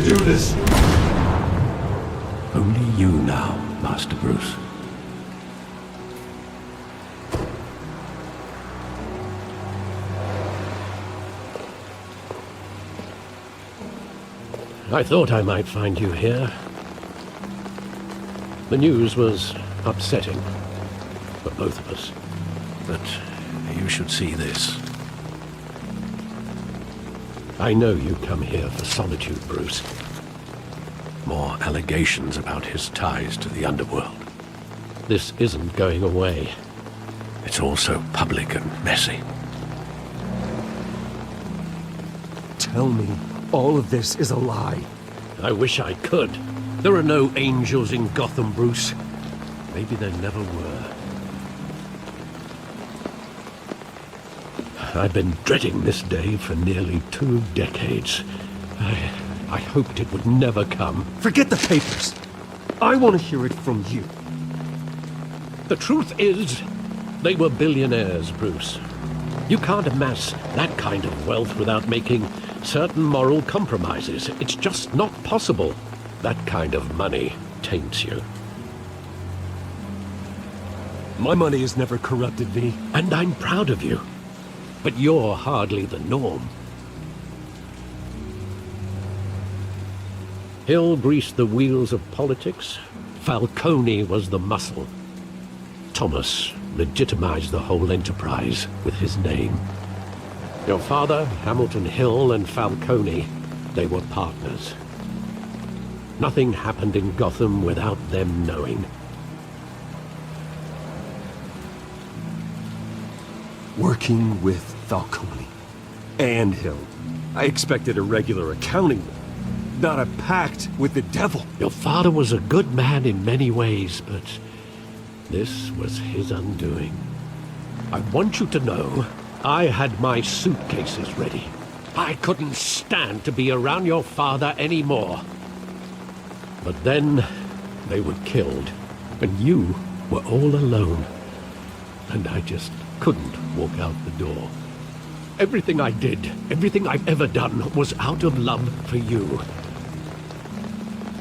do this? Only you now, Master Bruce. I thought I might find you here. The news was upsetting for both of us. But you should see this. I know you come here for Solitude, Bruce. More allegations about his ties to the underworld. This isn't going away. It's all so public and messy. Tell me, all of this is a lie. I wish I could. There are no angels in Gotham, Bruce. Maybe there never were. I've been dreading this day for nearly 2 decades. I hoped it would never come. Forget the papers. I want to hear it from you. The truth is, they were billionaires, Bruce. You can't amass that kind of wealth without making certain moral compromises. It's just not possible. That kind of money taints you. My money has never corrupted me. And I'm proud of you. But you're hardly the norm. Hill greased the wheels of politics. Falcone was the muscle. Thomas legitimized the whole enterprise with his name. Your father, Hamilton Hill, and Falcone, they were partners. Nothing happened in Gotham without them knowing. Working with Falcone and Hill. I expected a regular accounting, not a pact with the devil. Your father was a good man in many ways, but this was his undoing. I want you to know, I had my suitcases ready. I couldn't stand to be around your father anymore. But then, they were killed, and you were all alone. And I just couldn't walk out the door. Everything I did, everything I've ever done, was out of love for you.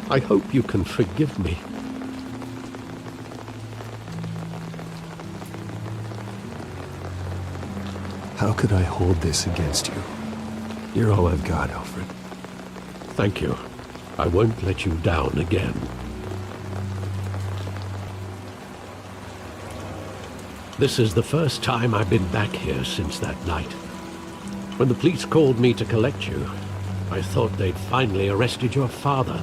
I hope you can forgive me. How could I hold this against you? You're all I've got, Alfred. Thank you. I won't let you down again. This is the first time I've been back here since that night. When the police called me to collect you, I thought they'd finally arrested your father.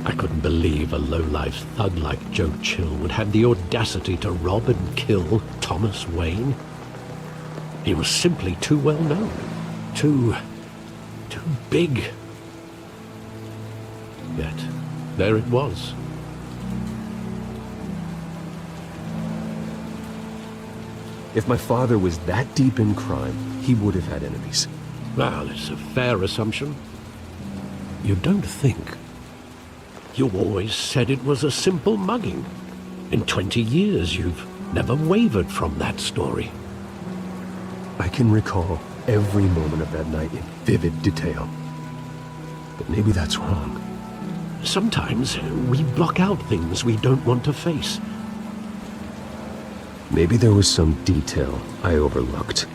I couldn't believe a low-life thug like Joe Chill would have the audacity to rob and kill Thomas Wayne. He was simply too well known. Too big. Yet, there it was. If my father was that deep in crime, he would have had enemies. Well, it's a fair assumption. You don't think. You always said it was a simple mugging. In 20 years, you've never wavered from that story. I can recall every moment of that night in vivid detail. But maybe that's wrong. Sometimes we block out things we don't want to face. Maybe there was some detail I overlooked.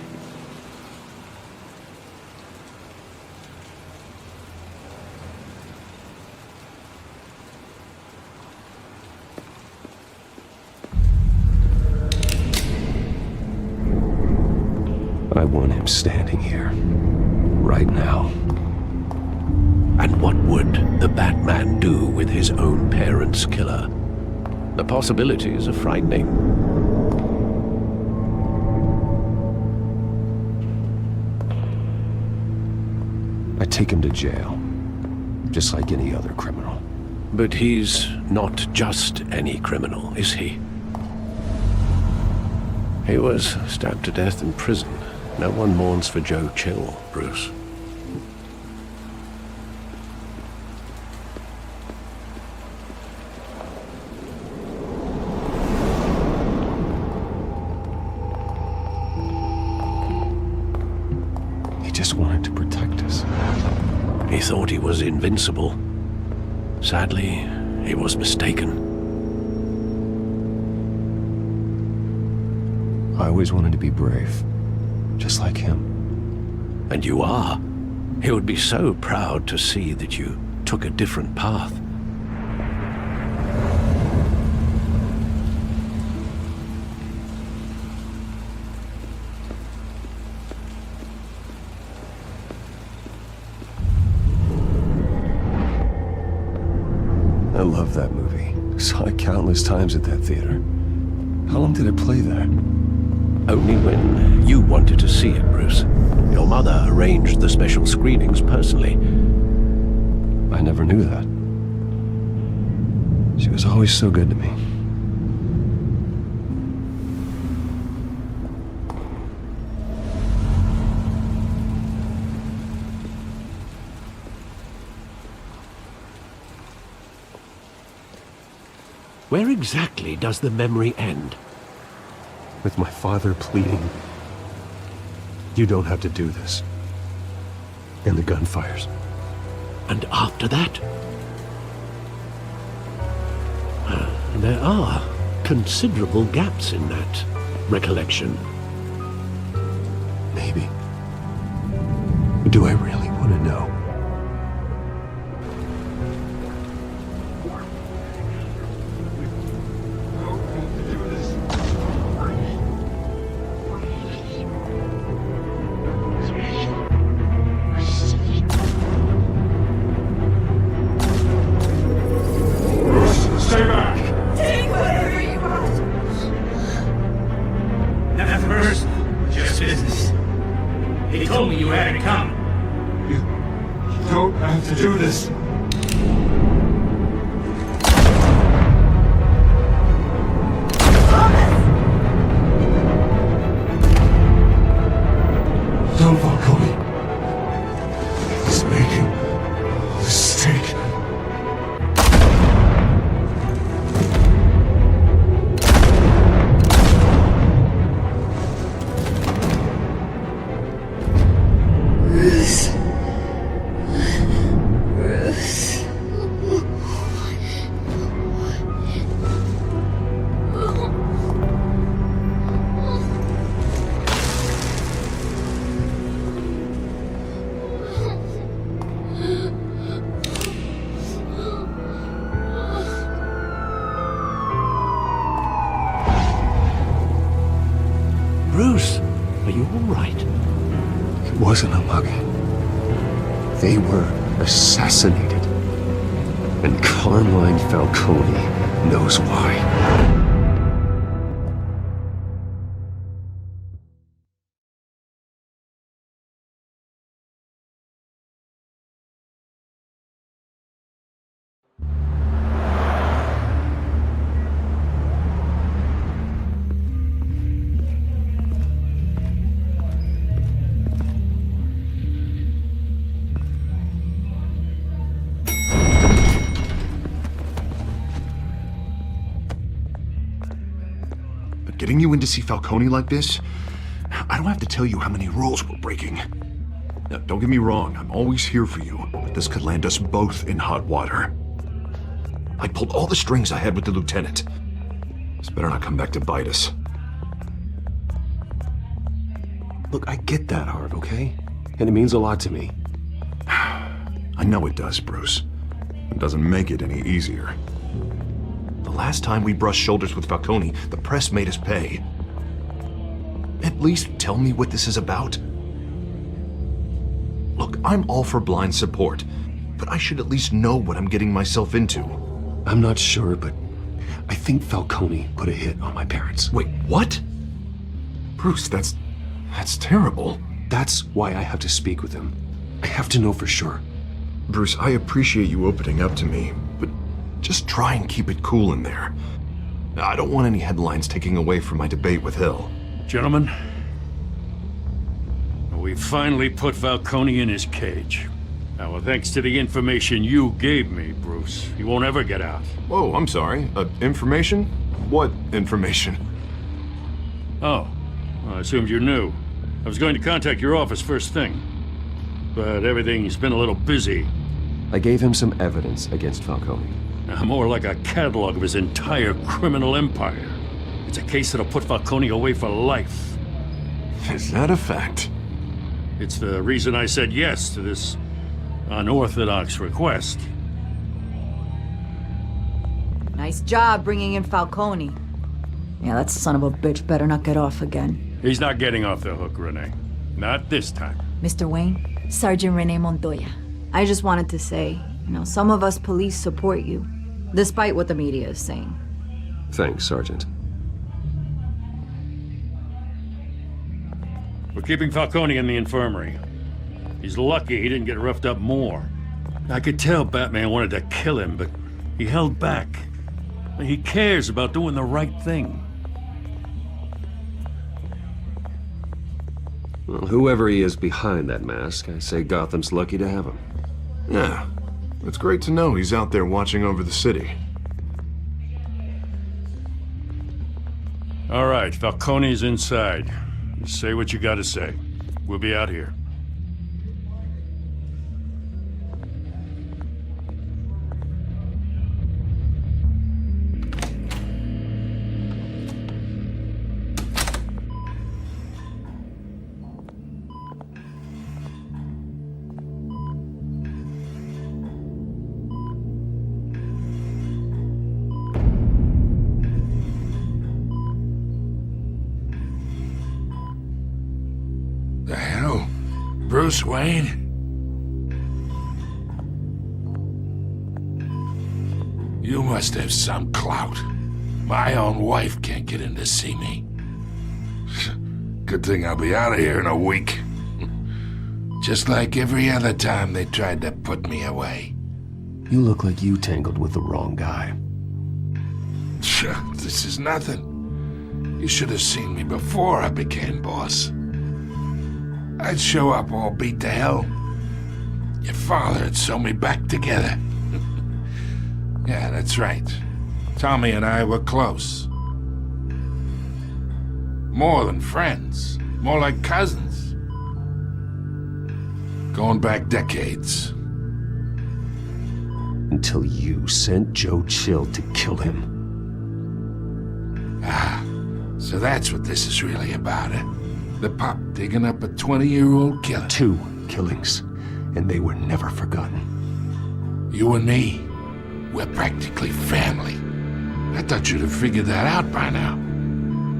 I want him standing here, right now. And what would the Batman do with his own parents' killer? The possibilities are frightening. I take him to jail, just like any other criminal. But he's not just any criminal, is he? He was stabbed to death in prison. No one mourns for Joe Chill, Bruce. He just wanted to protect us. He thought he was invincible. Sadly, he was mistaken. I always wanted to be brave, just like him. And you are. He would be so proud to see that you took a different path. I love that movie. Saw it countless times at that theater. How long did it play there? Only when you wanted to see it, Bruce. Your mother arranged the special screenings personally. I never knew that. She was always so good to me. Where exactly does the memory end? With my father pleading, "You don't have to do this." And the gunfires. And after that? There are considerable gaps in that recollection. Maybe. Do I really want to know? Stay back! Take whatever you want. Nothing personal, just business. He told me you had to come. You don't have to do this. Don Falcone. He's making a mistake. Bruce. Bruce. Bruce, are you all right? It wasn't a mug. They were assassinated. And Carmine Falcone knows why. But getting you in to see Falcone like this, I don't have to tell you how many rules we're breaking. Now, don't get me wrong, I'm always here for you, but this could land us both in hot water. I pulled all the strings I had with the lieutenant. This better not come back to bite us. Look, I get that, Harv, okay? And it means a lot to me. I know it does, Bruce. It doesn't make it any easier. The last time we brushed shoulders with Falcone, the press made us pay. At least tell me what this is about. Look, I'm all for blind support, but I should at least know what I'm getting myself into. I'm not sure, but I think Falcone put a hit on my parents. Wait, what? Bruce, that's terrible. That's why I have to speak with him. I have to know for sure. Bruce, I appreciate you opening up to me, but just try and keep it cool in there. I don't want any headlines taking away from my debate with Hill. Gentlemen, we finally put Falcone in his cage. Now, thanks to the information you gave me, Bruce, he won't ever get out. Whoa, I'm sorry. Information? What information? Oh, well, I assumed you knew. I was going to contact your office first thing. but everything's been a little busy. I gave him some evidence against Falcone. More like a catalog of his entire criminal empire. It's a case that'll put Falcone away for life. Is that a fact? It's the reason I said yes to this unorthodox request. Nice job bringing in Falcone. Yeah, that son of a bitch better not get off again. He's not getting off the hook, Renee. Not this time. Mr. Wayne, Sergeant Renee Montoya. I just wanted to say, some of us police support you, despite what the media is saying. Thanks, Sergeant. We're keeping Falcone in the infirmary. He's lucky he didn't get roughed up more. I could tell Batman wanted to kill him, but he held back. He cares about doing the right thing. Well, whoever he is behind that mask, I say Gotham's lucky to have him. Yeah. It's great to know he's out there watching over the city. All right, Falcone's inside. You say what you gotta say. We'll be out here. The hell? Bruce Wayne? You must have some clout. My own wife can't get in to see me. Good thing I'll be out of here in a week. Just like every other time they tried to put me away. You look like you tangled with the wrong guy. This is nothing. You should have seen me before I became boss. I'd show up all beat to hell. Your father'd sew me back together. Yeah, that's right. Tommy and I were close. More than friends. More like cousins. Going back decades. Until you sent Joe Chill to kill him. So that's what this is really about, eh? The pup digging up a 20-year-old killer. 2 killings, and they were never forgotten. You and me, we're practically family. I thought you'd have figured that out by now.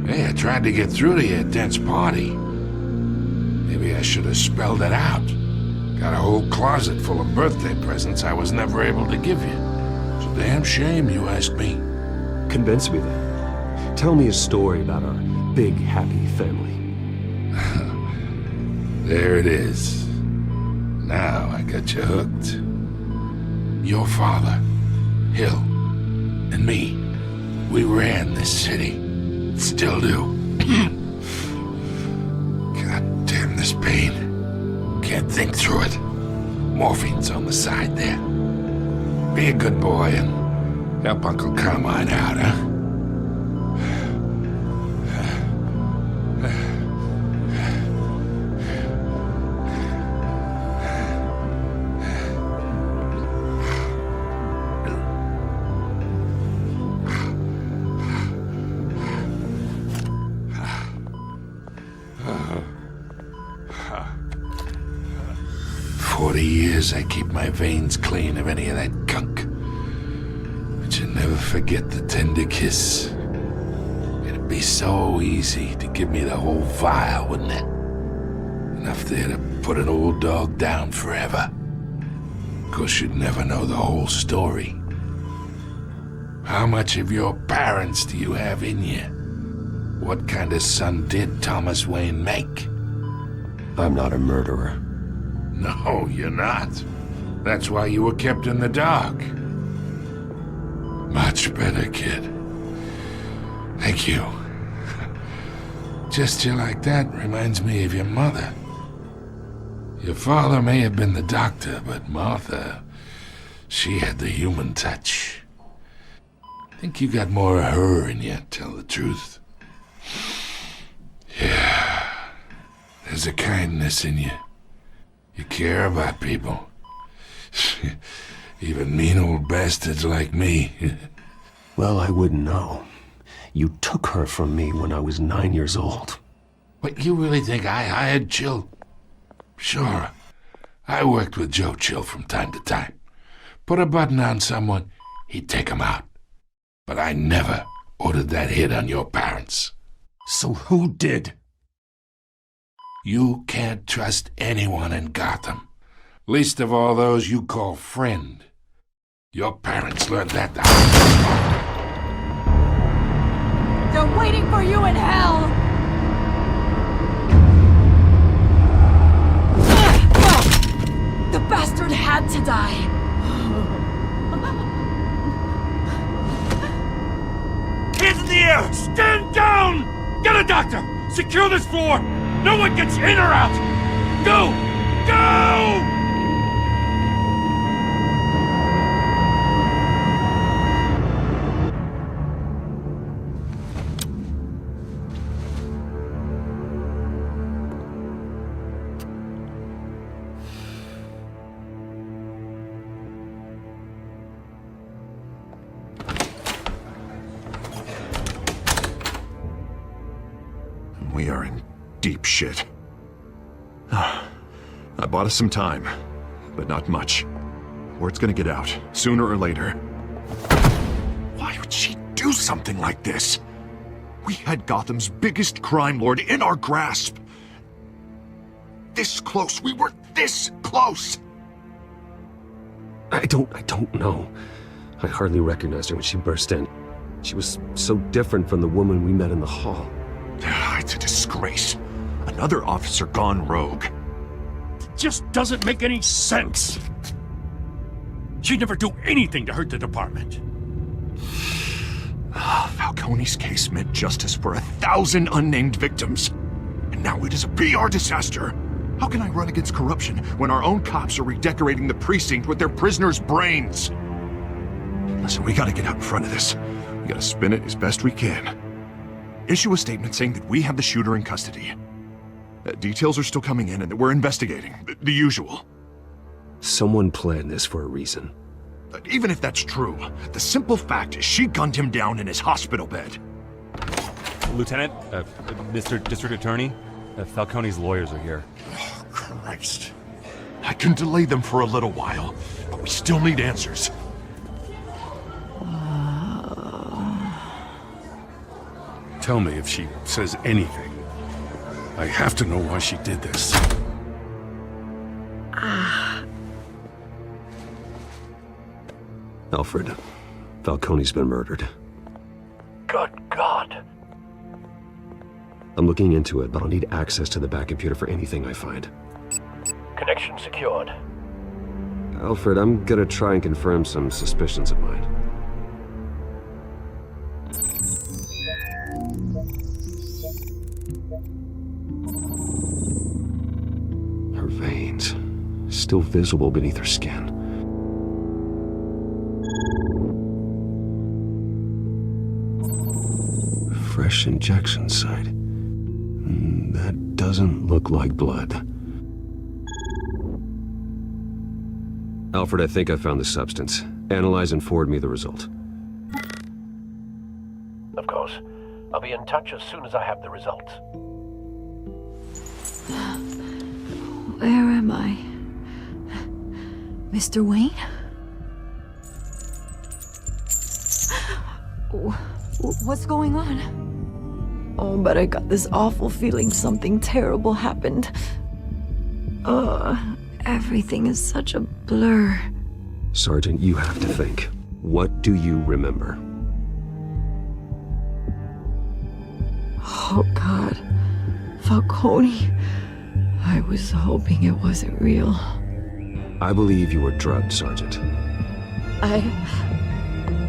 Hey, I tried to get through to you at Dent's party. Maybe I should have spelled it out. Got a whole closet full of birthday presents I was never able to give you. It's a damn shame, you ask me. Convince me then. Tell me a story about our big, happy family. There it is. Now I got you hooked. Your father, Hill, and me, we ran this city. Still do. God damn this pain. Can't think through it. Morphine's on the side there. Be a good boy and help Uncle Carmine out, huh? I keep my veins clean of any of that gunk. But you never forget the tender kiss. It'd be so easy to give me the whole vial, wouldn't it? Enough there to put an old dog down forever. Of course, you'd never know the whole story. How much of your parents do you have in you? What kind of son did Thomas Wayne make? I'm not a murderer. No, you're not. That's why you were kept in the dark. Much better, kid. Thank you. Gesture like that reminds me of your mother. Your father may have been the doctor, but Martha, she had the human touch. I think you got more of her in you, tell the truth. Yeah. There's a kindness in you. You care about people. Even mean old bastards like me. Well, I wouldn't know. You took her from me when I was 9 years old. What, you really think I hired Chill? Sure. I worked with Joe Chill from time to time. Put a button on someone, he'd take 'em out. But I never ordered that hit on your parents. So who did? You can't trust anyone in Gotham. Least of all those you call friend. Your parents learned that the They're waiting for you in hell! The bastard had to die! Hands in the air! Stand down! Get a doctor! Secure this floor! No one gets in or out! Go! Go! We are in deep shit. I bought us some time, but not much. Word's gonna get out, sooner or later. Why would she do something like this? We had Gotham's biggest crime lord in our grasp. This close, we were this close! I don't know. I hardly recognized her when she burst in. She was so different from the woman we met in the hall. It's a disgrace. Another officer gone rogue. Just doesn't make any sense. She'd never do anything to hurt the department. Falcone's case meant justice for 1,000 unnamed victims. And now it is a PR disaster. How can I run against corruption when our own cops are redecorating the precinct with their prisoners' brains? Listen, we gotta get out in front of this. We gotta spin it as best we can. Issue a statement saying that we have the shooter in custody. Details are still coming in and that we're investigating. The usual. Someone planned this for a reason. Even if that's true, the simple fact is she gunned him down in his hospital bed. Lieutenant, Mr. District Attorney, Falcone's lawyers are here. Oh, Christ. I can delay them for a little while, but we still need answers. Tell me if she says anything. I have to know why she did this. Alfred, Falcone's been murdered. Good God. I'm looking into it, but I'll need access to the back computer for anything I find. Connection secured. Alfred, I'm gonna try and confirm some suspicions of mine. Her veins, still visible beneath her skin. Fresh injection site. That doesn't look like blood. Alfred, I think I found the substance. Analyze and forward me the result. Of course. I'll be in touch as soon as I have the results. Where am I? Mr. Wayne? What's going on? Oh, but I got this awful feeling something terrible happened. Everything is such a blur. Sergeant, you have to think. What do you remember? Oh, God. Falcone. I was hoping it wasn't real. I believe you were drugged, Sergeant.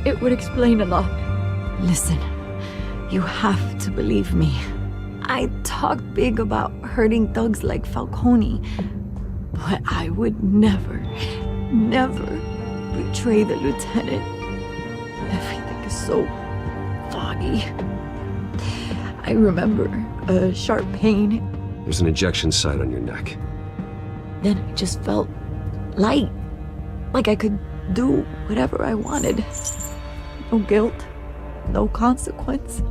It would explain a lot. Listen, you have to believe me. I talk big about hurting thugs like Falcone, but I would never betray the lieutenant. Everything is so foggy. I remember a sharp pain. There's an injection site on your neck. Then I just felt light. Like I could do whatever I wanted. No guilt, no consequence.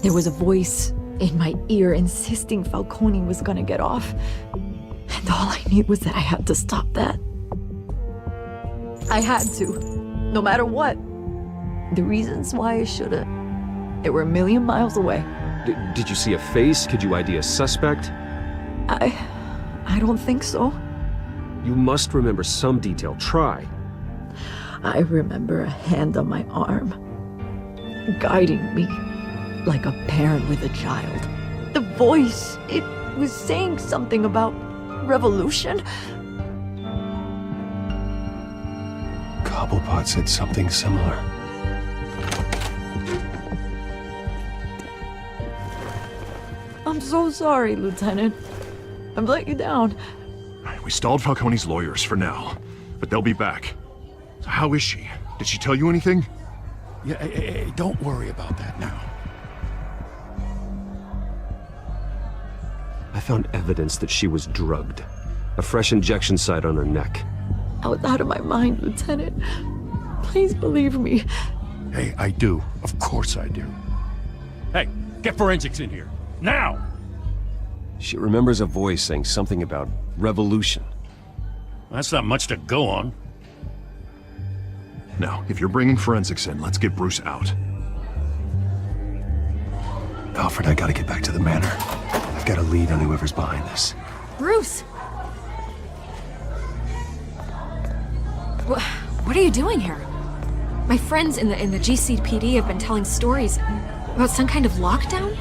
There was a voice in my ear insisting Falcone was gonna get off. And all I knew was that I had to stop that. I had to, no matter what. The reasons why I should've, they were a million miles away. Did you see a face? Could you ID a suspect? I don't think so. You must remember some detail. Try. I remember a hand on my arm, guiding me like a parent with a child. The voice, it was saying something about revolution. Cobblepot said something similar. I'm so sorry, Lieutenant. I've let you down. We stalled Falcone's lawyers for now, but they'll be back. So how is she? Did she tell you anything? Yeah, hey, don't worry about that now. I found evidence that she was drugged. A fresh injection site on her neck. I was out of my mind, Lieutenant. Please believe me. Hey, I do. Of course I do. Hey, get forensics in here. Now! She remembers a voice saying something about revolution. That's not much to go on. Now, if you're bringing forensics in, let's get Bruce out. Alfred, I gotta get back to the manor. I've got a lead on whoever's behind this. Bruce! What are you doing here? My friends in the GCPD have been telling stories about some kind of lockdown?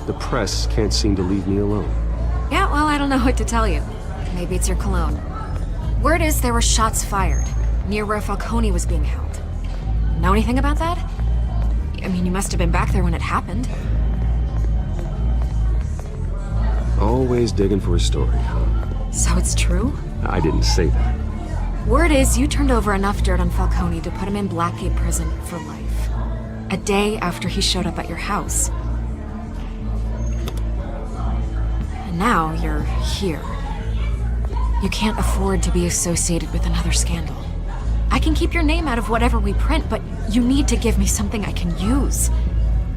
The press can't seem to leave me alone. Yeah, well, I don't know what to tell you. Maybe it's your cologne. Word is there were shots fired near where Falcone was being held. Know anything about that? I mean, you must have been back there when it happened. Always digging for a story, huh? So it's true? I didn't say that. Word is you turned over enough dirt on Falcone to put him in Blackgate Prison for life. A day after he showed up at your house. And now you're here. You can't afford to be associated with another scandal. I can keep your name out of whatever we print, but you need to give me something I can use.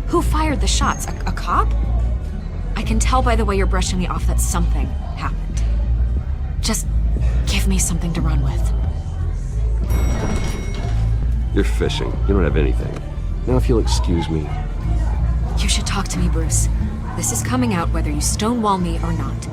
Who fired the shots? A cop? I can tell by the way you're brushing me off that something happened. Just give me something to run with. You're fishing. You don't have anything. Now if you'll excuse me. You should talk to me, Bruce. This is coming out whether you stonewall me or not.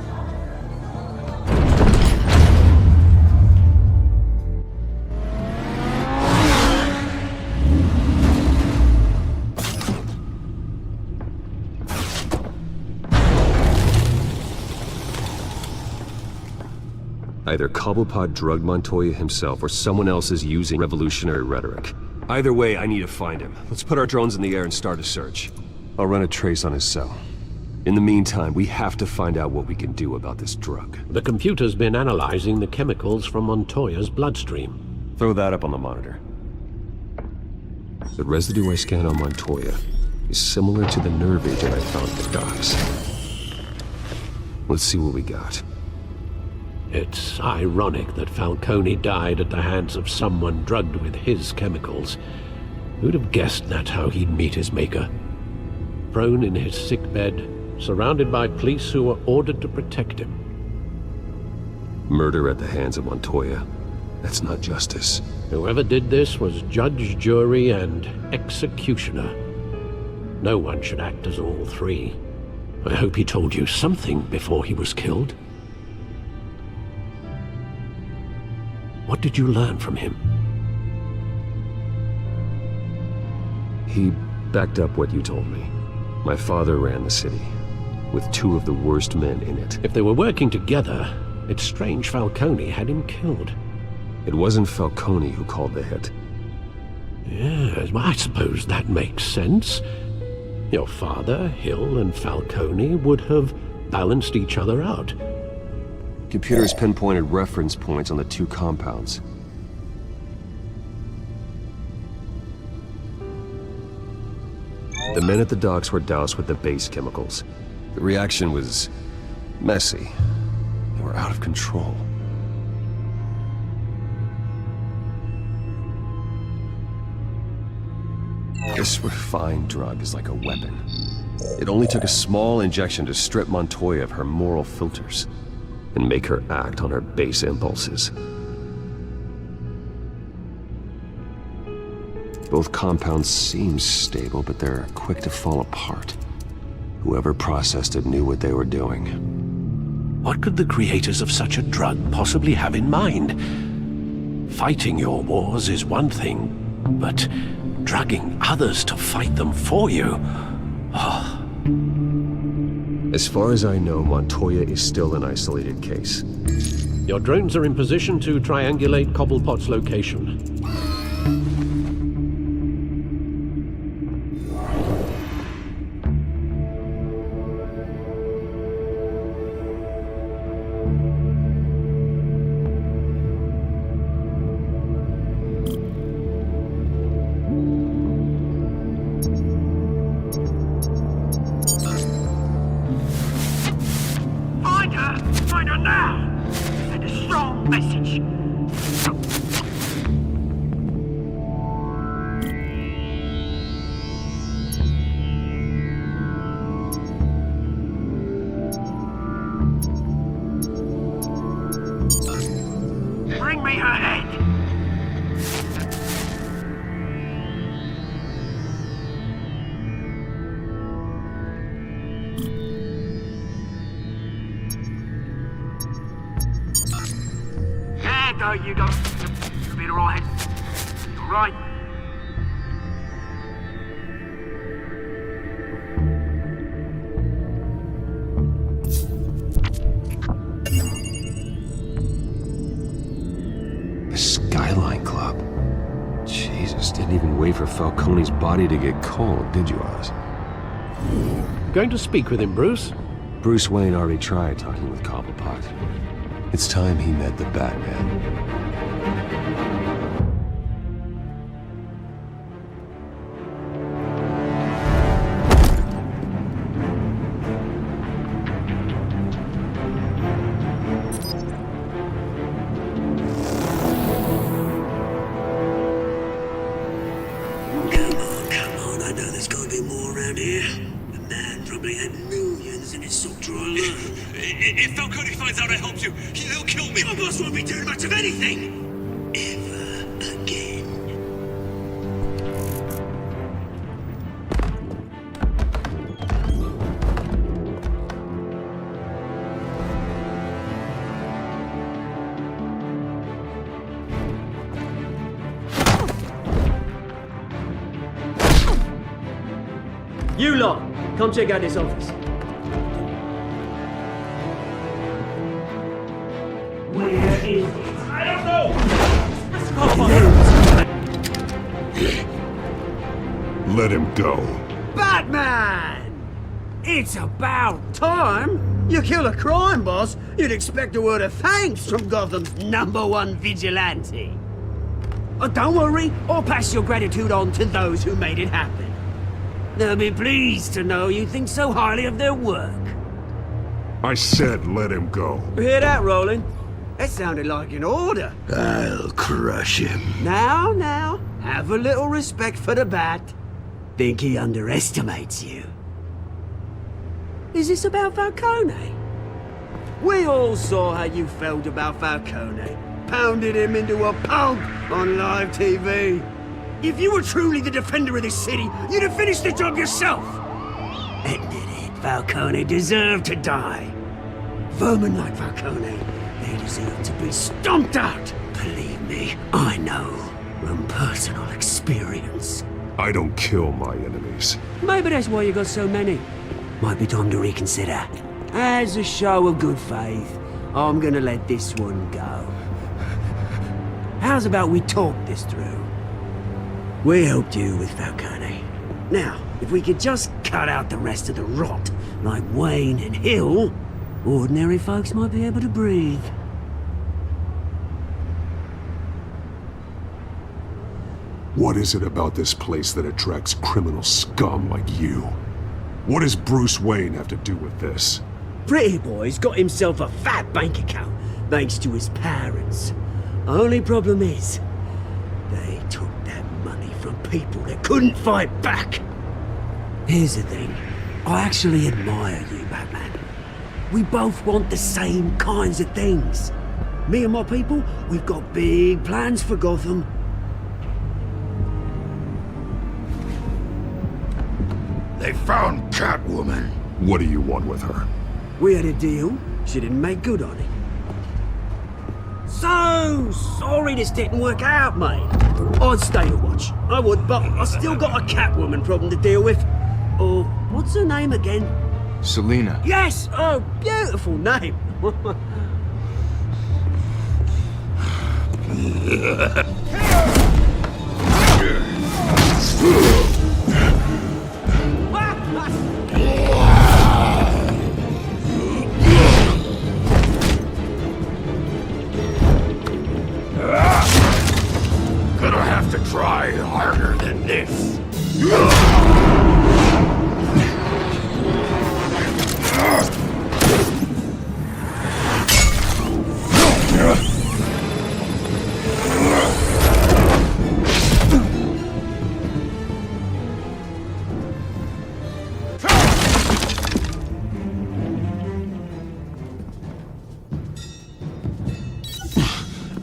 Either Cobblepot drugged Montoya himself or someone else is using revolutionary rhetoric. Either way, I need to find him. Let's put our drones in the air and start a search. I'll run a trace on his cell. In the meantime, we have to find out what we can do about this drug. The computer's been analyzing the chemicals from Montoya's bloodstream. Throw that up on the monitor. The residue I scanned on Montoya is similar to the nerve agent I found at the docks. Let's see what we got. It's ironic that Falcone died at the hands of someone drugged with his chemicals. Who'd have guessed that's how he'd meet his maker? Prone in his sickbed, surrounded by police who were ordered to protect him. Murder at the hands of Montoya. That's not justice. Whoever did this was judge, jury, and executioner. No one should act as all three. I hope he told you something before he was killed. What did you learn from him? He backed up what you told me. My father ran the city, with two of the worst men in it. If they were working together, it's strange Falcone had him killed. It wasn't Falcone who called the hit. Yes, well, I suppose that makes sense. Your father, Hill, and Falcone would have balanced each other out. Computers pinpointed reference points on the two compounds. The men at the docks were doused with the base chemicals. The reaction was Messy. They were out of control. This refined drug is like a weapon. It only took a small injection to strip Montoya of her moral filters and make her act on her base impulses. Both compounds seem stable, but they're quick to fall apart. Whoever processed it knew what they were doing. What could the creators of such a drug possibly have in mind? Fighting your wars is one thing, but drugging others to fight them for you? Oh. As far as I know, Montoya is still an isolated case. Your drones are in position to triangulate Cobblepot's location. Find her now! Send a strong message! Bring me her head! Go, you go. You'll be alright. Alright. The Skyline Club. Jesus, didn't even wait for Falcone's body to get cold, did you, Oz? Going to speak with him, Bruce? Bruce Wayne already tried talking with Cobblepot. It's time he met the Batman. Come on, I know there's gotta be more around here. The man probably had millions in his sock drawer alone. If Falcone finds out I helped you, he'll kill me! Your boss won't be doing much of anything! Ever again. You lot, come check out this office. Where is it? I don't know! Let him go. Batman! It's about time. You kill a crime boss, you'd expect a word of thanks from Gotham's #1 vigilante. But don't worry, I'll pass your gratitude on to those who made it happen. They'll be pleased to know you think so highly of their work. I said let him go. Hear that, Roland? That sounded like an order. I'll crush him. Now, have a little respect for the Bat. Think he underestimates you. Is this about Falcone? We all saw how you felt about Falcone. Pounded him into a pulp on live TV. If you were truly the defender of this city, you'd have finished the job yourself. Admit it, Falcone deserved to die. Vermin like Falcone, they deserve to be stomped out. Believe me, I know from personal experience. I don't kill my enemies. Maybe that's why you got so many. Might be time to reconsider. As a show of good faith, I'm gonna let this one go. How's about we talk this through? We helped you with Falcone. Now, if we could just cut out the rest of the rot, like Wayne and Hill, ordinary folks might be able to breathe. What is it about this place that attracts criminal scum like you? What does Bruce Wayne have to do with this? Pretty boy's got himself a fat bank account, thanks to his parents. Only problem is, they took that money from people that couldn't fight back. Here's the thing. I actually admire you, Batman. We both want the same kinds of things. Me and my people, we've got big plans for Gotham. They found Catwoman. What do you want with her? We had a deal. She didn't make good on it. So sorry this didn't work out, mate. I'd stay to watch. I would, but I still got a Catwoman problem to deal with. Oh, what's her name again? Selina. Yes! Oh, beautiful name. Gonna have to try harder than this.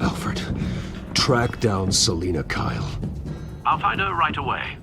Alfred, track down Selina Kyle. I'll find her right away.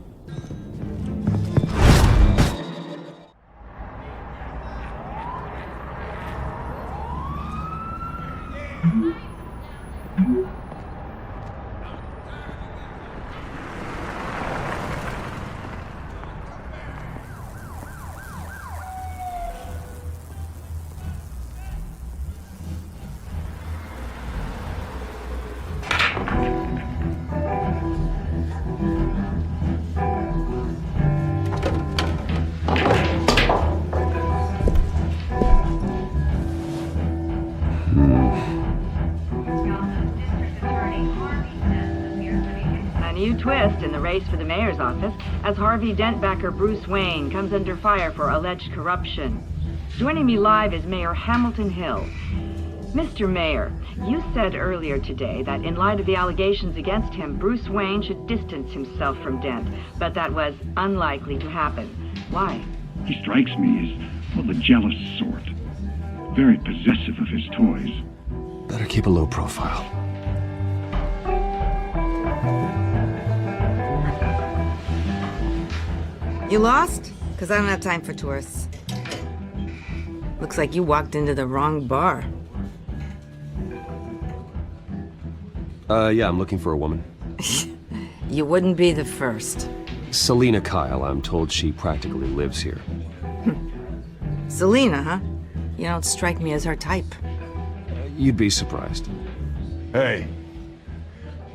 Twist in the race for the mayor's office as Harvey Dent-backer Bruce Wayne comes under fire for alleged corruption. Joining me live is Mayor Hamilton Hill. Mr. Mayor, you said earlier today that in light of the allegations against him, Bruce Wayne should distance himself from Dent, but that was unlikely to happen. Why? He strikes me as, well, the jealous sort. Very possessive of his toys. Better keep a low profile. You lost? Because I don't have time for tourists. Looks like you walked into the wrong bar. Yeah, I'm looking for a woman. You wouldn't be the first. Selina Kyle, I'm told she practically lives here. Selina, huh? You don't strike me as her type. You'd be surprised. Hey,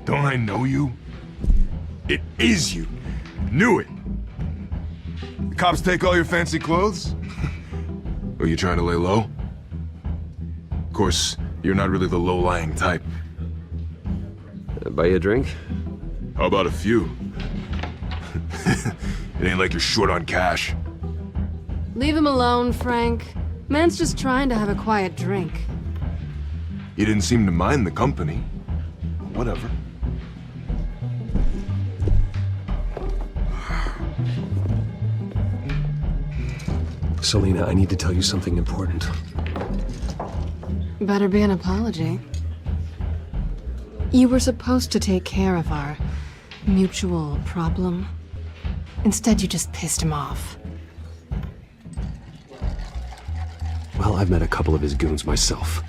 don't I know you? It is you. Knew it. The cops take all your fancy clothes? Are you trying to lay low? Of course, you're not really the low-lying type. Buy you a drink? How about a few? It ain't like you're short on cash. Leave him alone, Frank. Man's just trying to have a quiet drink. You didn't seem to mind the company. Whatever. Selina, I need to tell you something important. Better be an apology. You were supposed to take care of our mutual problem. Instead, you just pissed him off. Well, I've met a couple of his goons myself.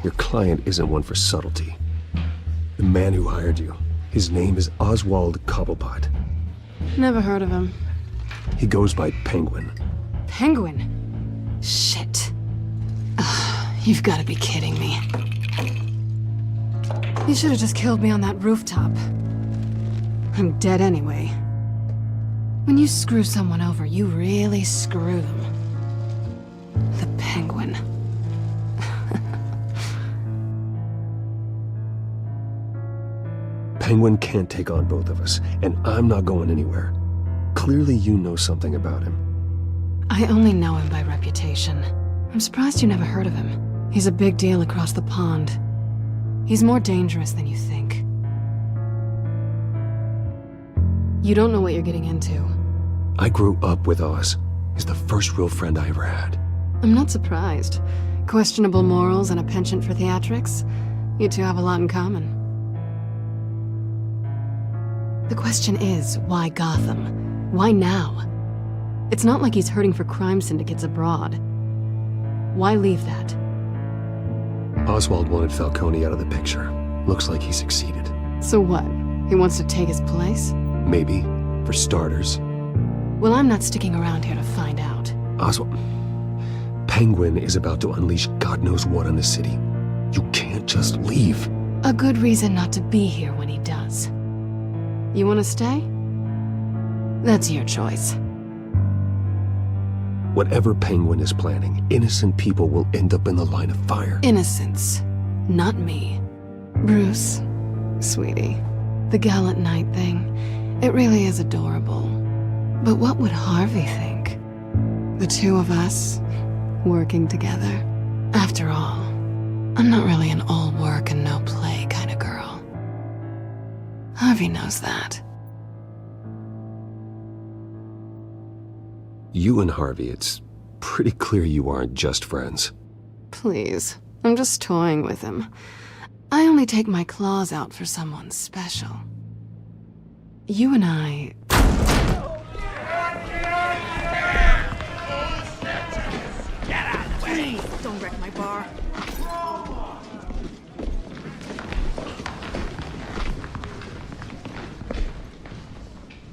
Your client isn't one for subtlety. The man who hired you, his name is Oswald Cobblepot. Never heard of him. He goes by Penguin. Penguin? Shit. Ugh, you've got to be kidding me. You should have just killed me on that rooftop. I'm dead anyway. When you screw someone over, you really screw them. The Penguin. Penguin can't take on both of us, and I'm not going anywhere. Clearly you know something about him. I only know him by reputation. I'm surprised you never heard of him. He's a big deal across the pond. He's more dangerous than you think. You don't know what you're getting into. I grew up with Oz. He's the first real friend I ever had. I'm not surprised. Questionable morals and a penchant for theatrics. You two have a lot in common. The question is, why Gotham? Why now? It's not like he's hurting for crime syndicates abroad. Why leave that? Oswald wanted Falcone out of the picture. Looks like he succeeded. So what? He wants to take his place? Maybe, for starters. Well, I'm not sticking around here to find out. Oswald... Penguin is about to unleash God knows what on the city. You can't just leave. A good reason not to be here when he does. You want to stay? That's your choice. Whatever Penguin is planning, innocent people will end up in the line of fire. Innocence. Not me. Bruce, sweetie, the gallant knight thing, it really is adorable. But what would Harvey think? The two of us, working together. After all, I'm not really an all work and no play kind of girl. Harvey knows that. You and Harvey, it's pretty clear you aren't just friends. Please, I'm just toying with him. I only take my claws out for someone special. You and I... Get out of the way! Please, don't wreck my bar.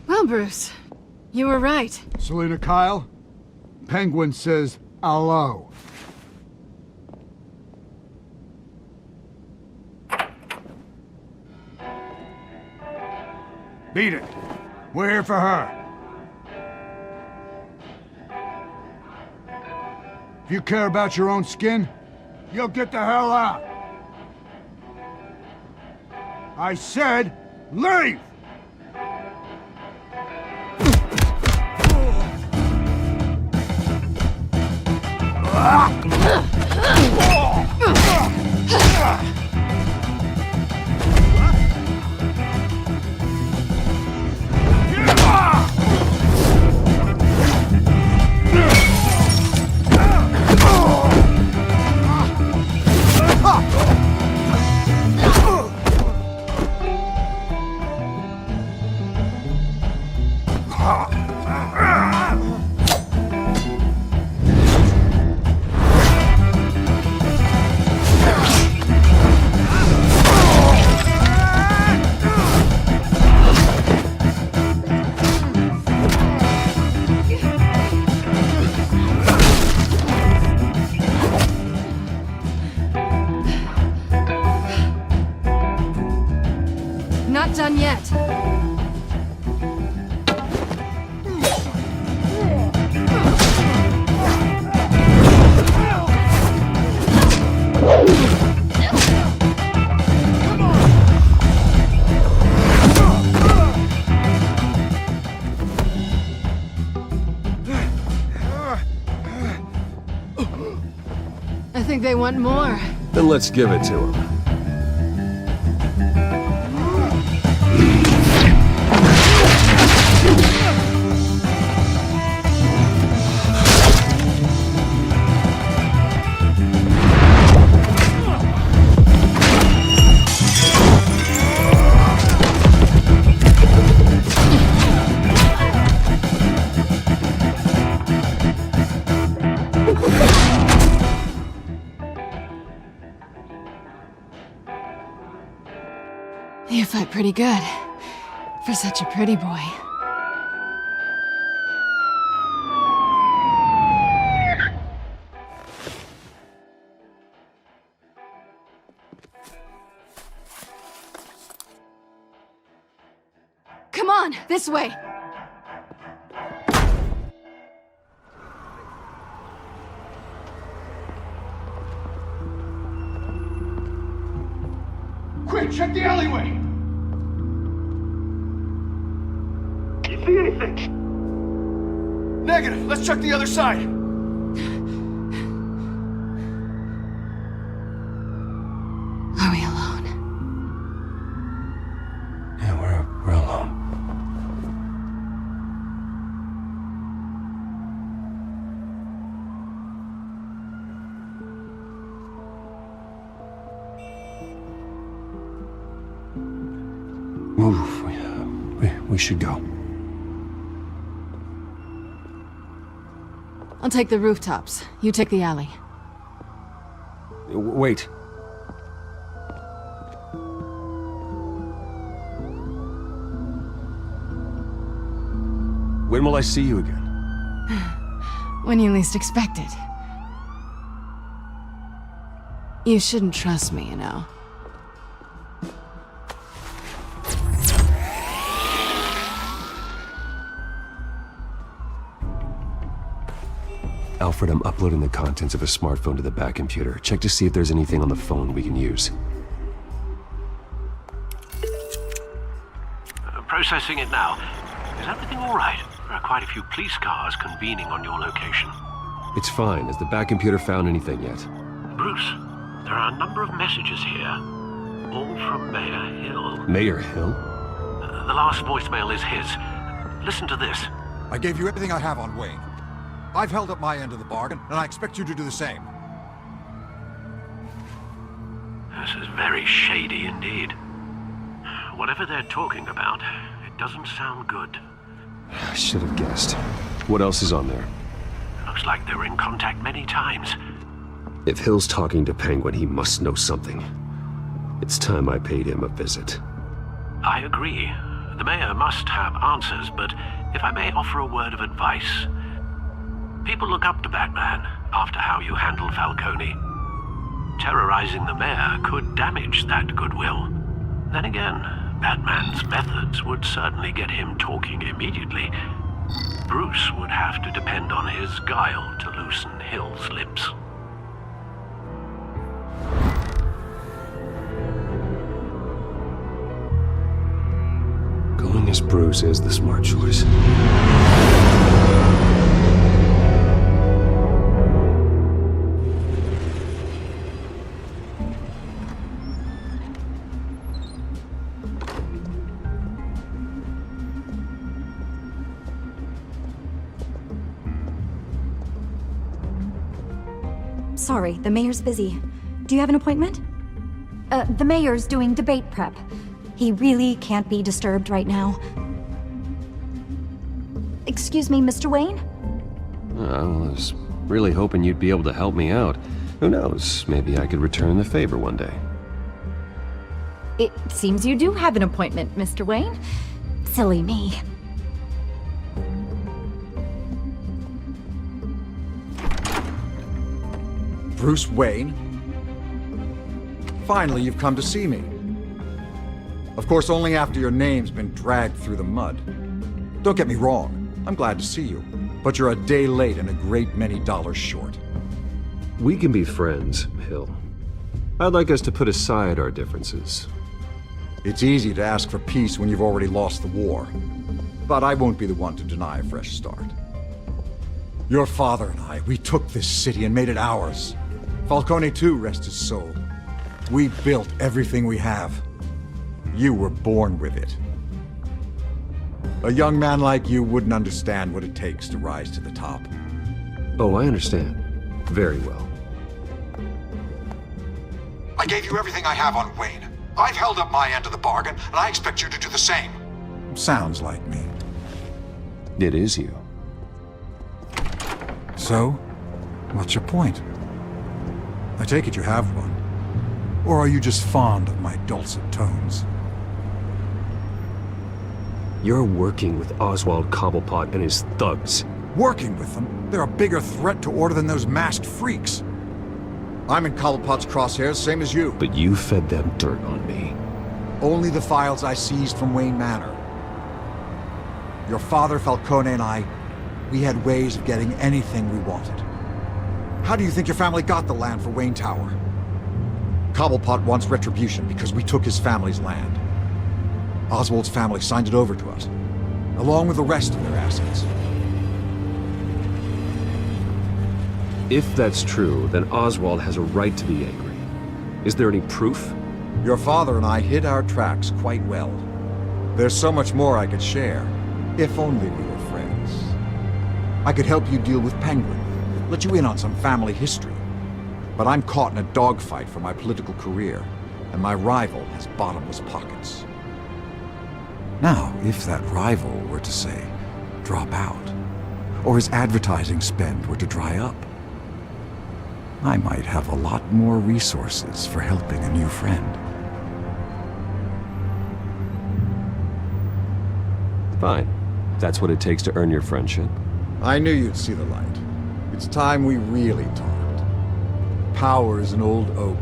Well, Bruce, you were right. Selina Kyle, Penguin says hello. Beat it. We're here for her. If you care about your own skin, you'll get the hell out. I said, leave! Not done yet. I think they want more. Then let's give it to him. You fight pretty good. For such a pretty boy. Come on, this way! Quick, check the alleyway! You see anything? Negative. Let's check the other side. We should go. I'll take the rooftops. You take the alley. Wait. When will I see you again? When you least expect it. You shouldn't trust me, you know. Alfred, I'm uploading the contents of a smartphone to the back computer. Check to see if there's anything on the phone we can use. Processing it now. Is everything all right? There are quite a few police cars convening on your location. It's fine. Has the back computer found anything yet? Bruce, there are a number of messages here. All from Mayor Hill. Mayor Hill? The last voicemail is his. Listen to this. I gave you everything I have on Wayne. I've held up my end of the bargain, and I expect you to do the same. This is very shady indeed. Whatever they're talking about, it doesn't sound good. I should have guessed. What else is on there? Looks like they were in contact many times. If Hill's talking to Penguin, he must know something. It's time I paid him a visit. I agree. The mayor must have answers, but if I may offer a word of advice. People look up to Batman after how you handled Falcone. Terrorizing the mayor could damage that goodwill. Then again, Batman's methods would certainly get him talking immediately. Bruce would have to depend on his guile to loosen Hill's lips. Going as Bruce is the smart choice. Sorry, the mayor's busy. Do you have an appointment? The mayor's doing debate prep. He really can't be disturbed right now. Excuse me, Mr. Wayne? I was really hoping you'd be able to help me out. Who knows, maybe I could return the favor one day. It seems you do have an appointment, Mr. Wayne. Silly me. Bruce Wayne? Finally, you've come to see me. Of course, only after your name's been dragged through the mud. Don't get me wrong, I'm glad to see you, but you're a day late and a great many dollars short. We can be friends, Hill. I'd like us to put aside our differences. It's easy to ask for peace when you've already lost the war, but I won't be the one to deny a fresh start. Your father and I, we took this city and made it ours. Falcone too, rest his soul. We built everything we have. You were born with it. A young man like you wouldn't understand what it takes to rise to the top. Oh, I understand. Very well. I gave you everything I have on Wayne. I've held up my end of the bargain, and I expect you to do the same. Sounds like me. It is you. So, what's your point? I take it you have one. Or are you just fond of my dulcet tones? You're working with Oswald Cobblepot and his thugs. Working with them? They're a bigger threat to order than those masked freaks. I'm in Cobblepot's crosshairs, same as you. But you fed them dirt on me. Only the files I seized from Wayne Manor. Your father, Falcone, and I, we had ways of getting anything we wanted. How do you think your family got the land for Wayne Tower? Cobblepot wants retribution because we took his family's land. Oswald's family signed it over to us, along with the rest of their assets. If that's true, then Oswald has a right to be angry. Is there any proof? Your father and I hid our tracks quite well. There's so much more I could share, if only we were friends. I could help you deal with Penguin, let you in on some family history. But I'm caught in a dogfight for my political career, and my rival has bottomless pockets. Now, if that rival were to say, drop out, or his advertising spend were to dry up, I might have a lot more resources for helping a new friend. Fine. That's what it takes to earn your friendship. I knew you'd see the light. It's time we really talked. Power is an old oak.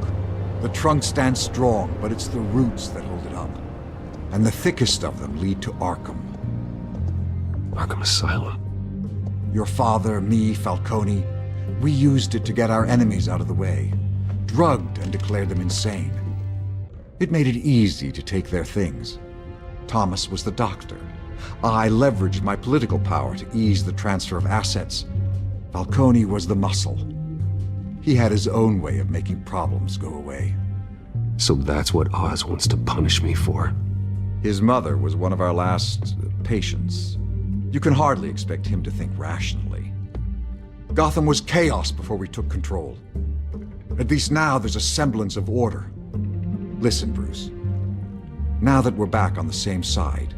The trunk stands strong, but it's the roots that hold it up. And the thickest of them lead to Arkham. Arkham Asylum? Your father, me, Falcone, we used it to get our enemies out of the way. Drugged and declared them insane. It made it easy to take their things. Thomas was the doctor. I leveraged my political power to ease the transfer of assets. Falcone was the muscle. He had his own way of making problems go away. So that's what Oz wants to punish me for. His mother was one of our last patients. You can hardly expect him to think rationally. Gotham was chaos before we took control. At least now there's a semblance of order. Listen, Bruce. Now that we're back on the same side,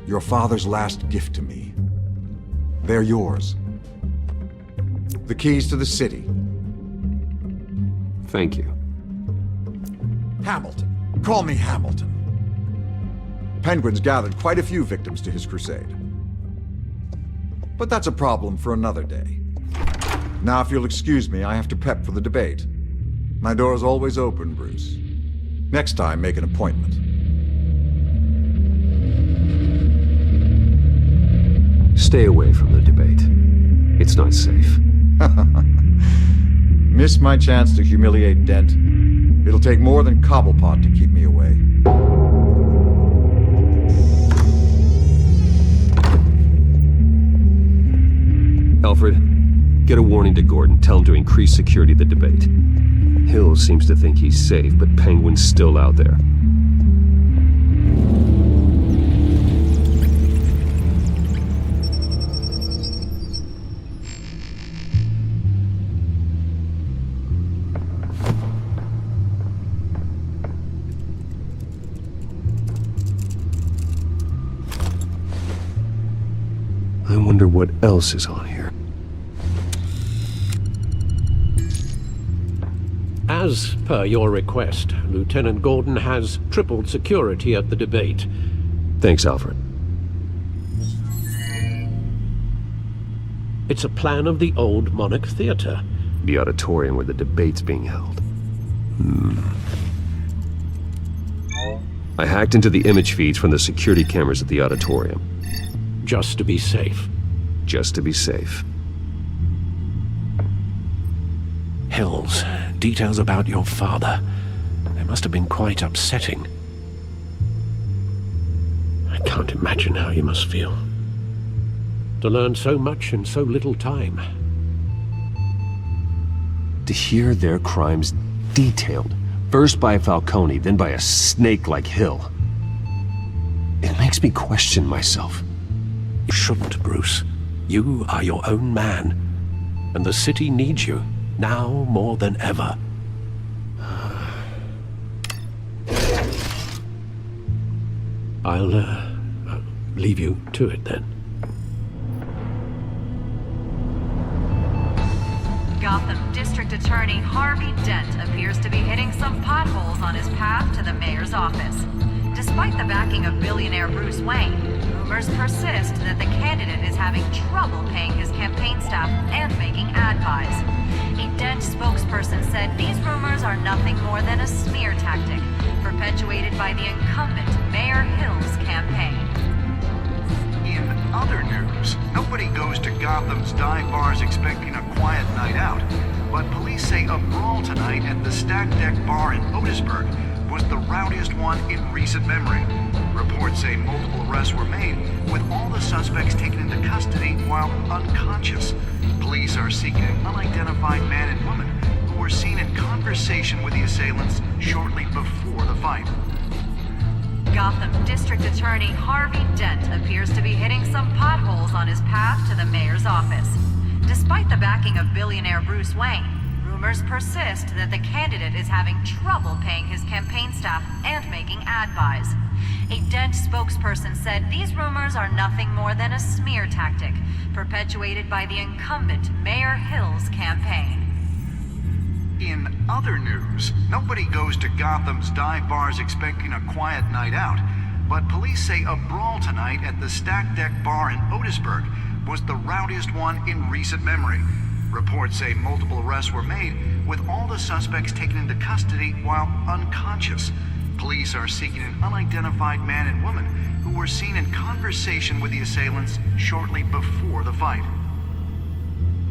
your father's last gift to me, they're yours. The keys to the city. Thank you. Hamilton. Call me Hamilton. Penguin's gathered quite a few victims to his crusade. But that's a problem for another day. Now, if you'll excuse me, I have to prep for the debate. My door is always open, Bruce. Next time, make an appointment. Stay away from the debate. It's not safe. Miss my chance to humiliate Dent. It'll take more than Cobblepot to keep me away. Alfred, get a warning to Gordon. Tell him to increase security at the debate. Hill seems to think he's safe, but Penguin's still out there. I wonder what else is on here. As per your request, Lieutenant Gordon has tripled security at the debate. Thanks, Alfred. It's a plan of the old Monarch Theater. The auditorium where the debate's being held. I hacked into the image feeds from the security cameras at the auditorium. Just to be safe. Just to be safe. Hills, details about your father. They must have been quite upsetting. I can't imagine how you must feel. To learn so much in so little time. To hear their crimes detailed, first by Falcone, then by a snake like Hill. It makes me question myself. You shouldn't, Bruce. You are your own man. And the city needs you, now more than ever. I'll leave you to it then. Gotham District Attorney Harvey Dent appears to be hitting some potholes on his path to the mayor's office. Despite the backing of billionaire Bruce Wayne, rumors persist that the candidate is having trouble paying his campaign staff and making ad buys. A Dent spokesperson said these rumors are nothing more than a smear tactic, perpetuated by the incumbent Mayor Hill's campaign. In other news, nobody goes to Gotham's dive bars expecting a quiet night out, but police say a brawl tonight at the Stack Deck Bar in Otisburg was the rowdiest one in recent memory. Reports say multiple arrests were made, with all the suspects taken into custody while unconscious. Police are seeking an unidentified man and woman who were seen in conversation with the assailants shortly before the fight. Gotham District Attorney Harvey Dent appears to be hitting some potholes on his path to the mayor's office. Despite the backing of billionaire Bruce Wayne, rumors persist that the candidate is having trouble paying his campaign staff and making ad buys. A Dent spokesperson said these rumors are nothing more than a smear tactic perpetuated by the incumbent Mayor Hill's campaign. In other news, nobody goes to Gotham's dive bars expecting a quiet night out, but police say a brawl tonight at the Stack Deck Bar in Otisburg was the rowdiest one in recent memory. Reports say multiple arrests were made, with all the suspects taken into custody while unconscious. Police are seeking an unidentified man and woman who were seen in conversation with the assailants shortly before the fight.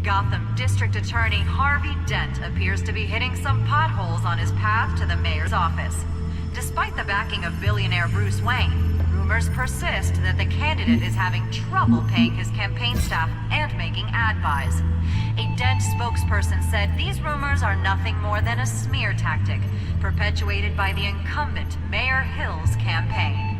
Gotham District Attorney Harvey Dent appears to be hitting some potholes on his path to the mayor's office. Despite the backing of billionaire Bruce Wayne, rumors persist that the candidate is having trouble paying his campaign staff and making ad buys. A Dent spokesperson said these rumors are nothing more than a smear tactic perpetuated by the incumbent Mayor Hill's campaign.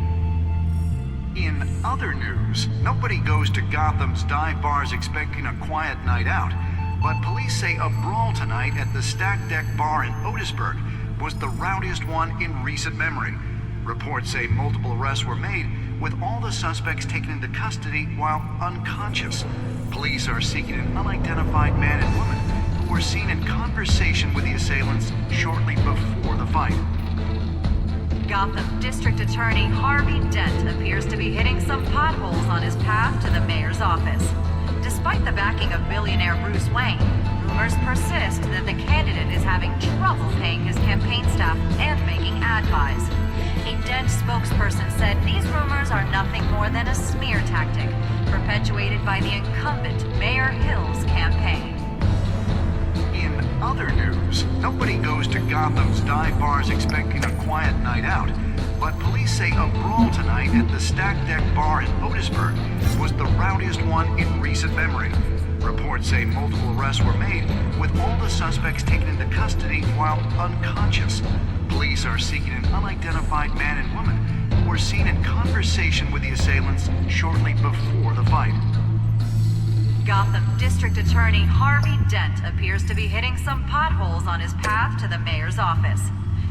In other news, nobody goes to Gotham's dive bars expecting a quiet night out, but police say a brawl tonight at the Stack Deck Bar in Otisburg was the rowdiest one in recent memory. Reports say multiple arrests were made, with all the suspects taken into custody while unconscious. Police are seeking an unidentified man and woman who were seen in conversation with the assailants shortly before the fight. Gotham District Attorney Harvey Dent appears to be hitting some potholes on his path to the mayor's office. Despite the backing of billionaire Bruce Wayne, rumors persist that the candidate is having trouble paying his campaign staff and making ad buys. A Dent spokesperson said these rumors are nothing more than a smear tactic perpetuated by the incumbent Mayor Hill's campaign. In other news, nobody goes to Gotham's dive bars expecting a quiet night out, but police say a brawl tonight at the Stack Deck Bar in Otisburg was the rowdiest one in recent memory. Reports say multiple arrests were made, with all the suspects taken into custody while unconscious. Police are seeking an unidentified man and woman who were seen in conversation with the assailants shortly before the fight. Gotham District Attorney Harvey Dent appears to be hitting some potholes on his path to the mayor's office.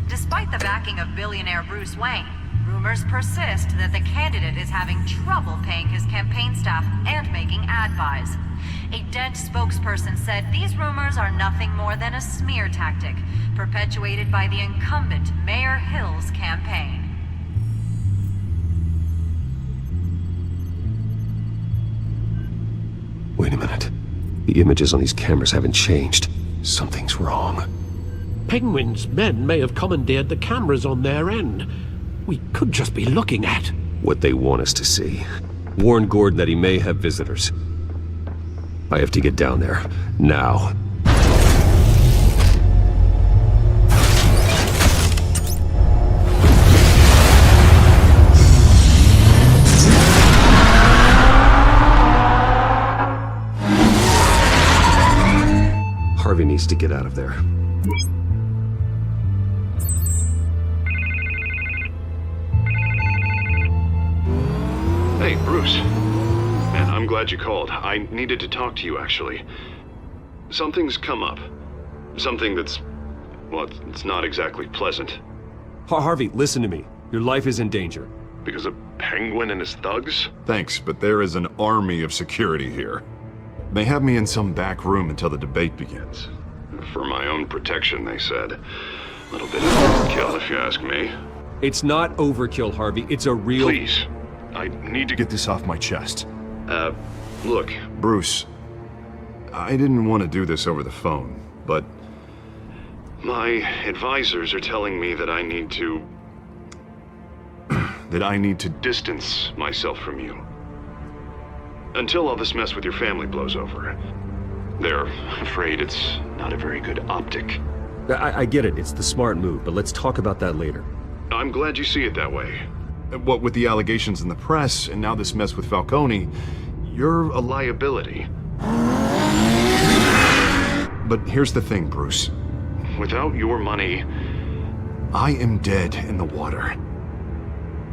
Despite the backing of billionaire Bruce Wayne, rumors persist that the candidate is having trouble paying his campaign staff and making ad buys. A Dent spokesperson said these rumors are nothing more than a smear tactic perpetuated by the incumbent Mayor Hill's campaign. Wait a minute. The images on these cameras haven't changed. Something's wrong. Penguin's men may have commandeered the cameras on their end. We could just be looking at what they want us to see. Warn Gordon that he may have visitors. I have to get down there. Now. Harvey needs to get out of there. Hey, Bruce. Man, I'm glad you called. I needed to talk to you, actually. Something's come up. Something that's... well, it's not exactly pleasant. Harvey, listen to me. Your life is in danger. Because of Penguin and his thugs? Thanks, but there is an army of security here. They have me in some back room until the debate begins. For my own protection, they said. A little bit of overkill, if you ask me. It's not overkill, Harvey. It's a real... Please. I need to get this off my chest. Look. Bruce, I didn't want to do this over the phone, but... my advisors are telling me that I need to... that I need to distance myself from you. Until all this mess with your family blows over. They're afraid it's not a very good optic. I get it. It's the smart move, but let's talk about that later. I'm glad you see it that way. What with the allegations in the press, and now this mess with Falcone, you're a liability. But here's the thing, Bruce. Without your money... I am dead in the water.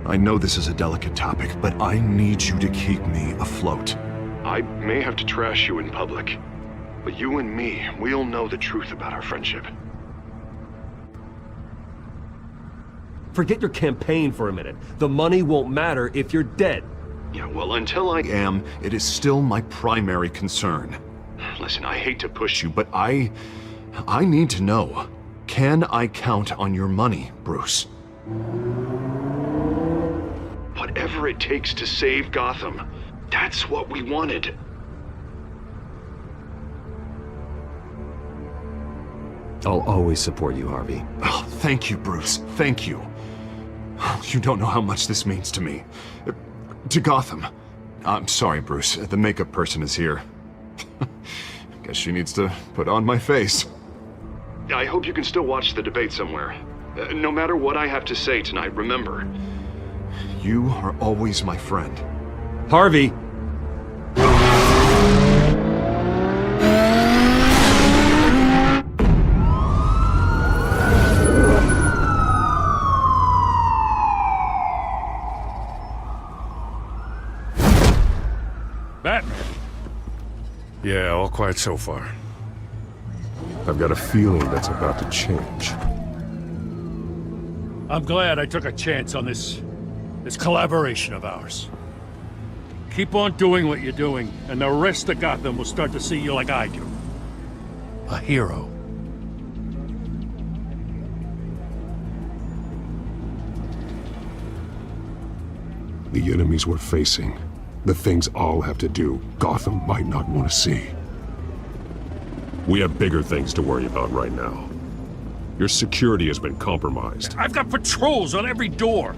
I know this is a delicate topic, but I need you to keep me afloat. I may have to trash you in public, but you and me, we'll know the truth about our friendship. Forget your campaign for a minute. The money won't matter if you're dead. Yeah, well, until I am, it is still my primary concern. Listen, I hate to push you, But I need to know. Can I count on your money, Bruce? whatever it takes to save Gotham. That's what we wanted. I'll always support you, Harvey. Oh, thank you, Bruce. Thank you. You don't know how much this means to me. To Gotham. I'm sorry, Bruce. The makeup person is here. Guess she needs to put on my face. I hope you can still watch the debate somewhere. No matter what I have to say tonight, remember. You are always my friend. Harvey! Batman! Yeah, all quiet so far. I've got a feeling that's about to change. I'm glad I took a chance on this collaboration of ours. Keep on doing what you're doing, and the rest of Gotham will start to see you like I do. A hero. The enemies we're facing, the things I'll have to do, Gotham might not want to see. We have bigger things to worry about right now. Your security has been compromised. I've got patrols on every door.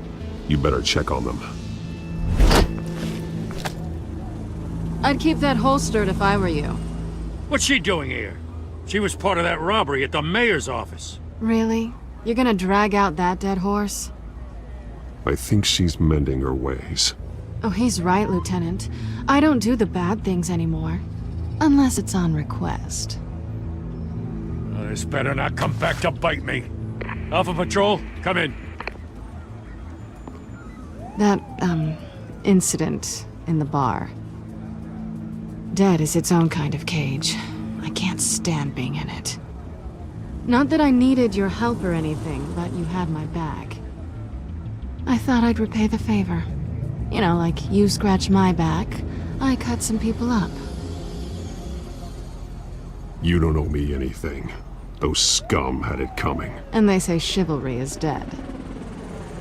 You better check on them. I'd keep that holstered if I were you. What's she doing here? She was part of that robbery at the mayor's office. Really? You're gonna drag out that dead horse? I think she's mending her ways. Oh, he's right, Lieutenant. I don't do the bad things anymore. Unless it's on request. This better not come back to bite me. Alpha Patrol, come in. That, incident in the bar. Dead is its own kind of cage. I can't stand being in it. Not that I needed your help or anything, but you had my back. I thought I'd repay the favor. You know, like you scratch my back, I cut some people up. You don't owe me anything. Those scum had it coming. And they say chivalry is dead.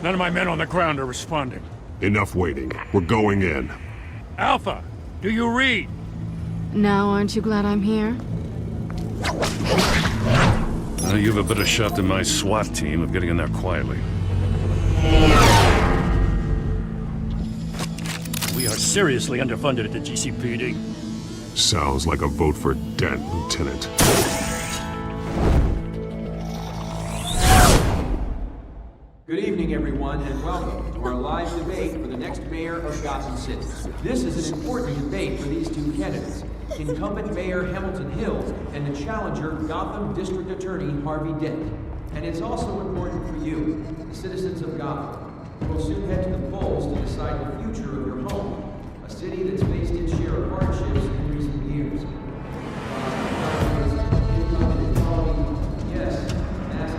None of my men on the ground are responding. Enough waiting. We're going in. Alpha, do you read? Now, aren't you glad I'm here? You have a better shot than my SWAT team of getting in there quietly. We are seriously underfunded at the GCPD. Sounds like a vote for Dent, Lieutenant. Good evening, everyone, and welcome to our live debate for the next mayor of Gotham City. This is an important debate for these two candidates, incumbent Mayor Hamilton Hills and the challenger Gotham District Attorney Harvey Dent. And it's also important for you, the citizens of Gotham, who will soon head to the polls to decide the future of your home, a city that's faced its share of hardships in recent years. Yes, that's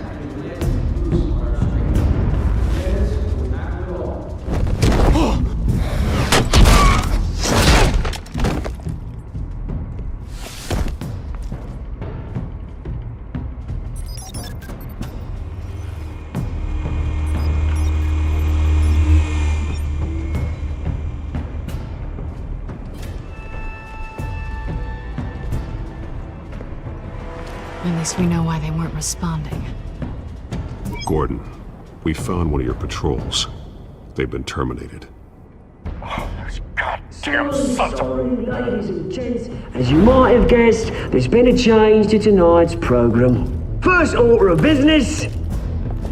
At least we know why they weren't responding. Gordon, we found one of your patrols. They've been terminated. Damn sorry, ladies and gents. As you might have guessed, there's been a change to tonight's program. First order of business,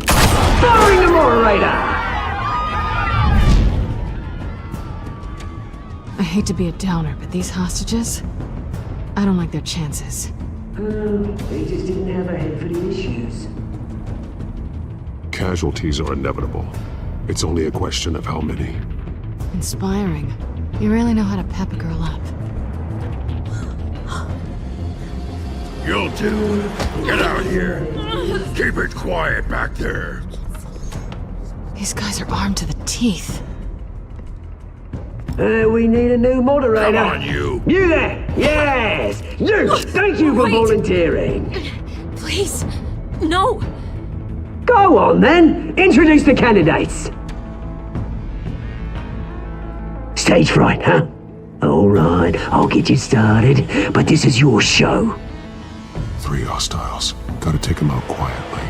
firing the moderator. I hate to be a downer, but these hostages, I don't like their chances. They just didn't have a head for the issues. Casualties are inevitable. It's only a question of how many. Inspiring. You really know how to pep a girl up. You two, get out here. Keep it quiet back there. These guys are armed to the teeth. We need a new moderator. Come on, you! You there! Yes! You! Thank you for volunteering. Please, no. Go on then. Introduce the candidates. Stage fright, huh? All right, I'll get you started, but this is your show. 3 hostiles. Gotta take them out quietly.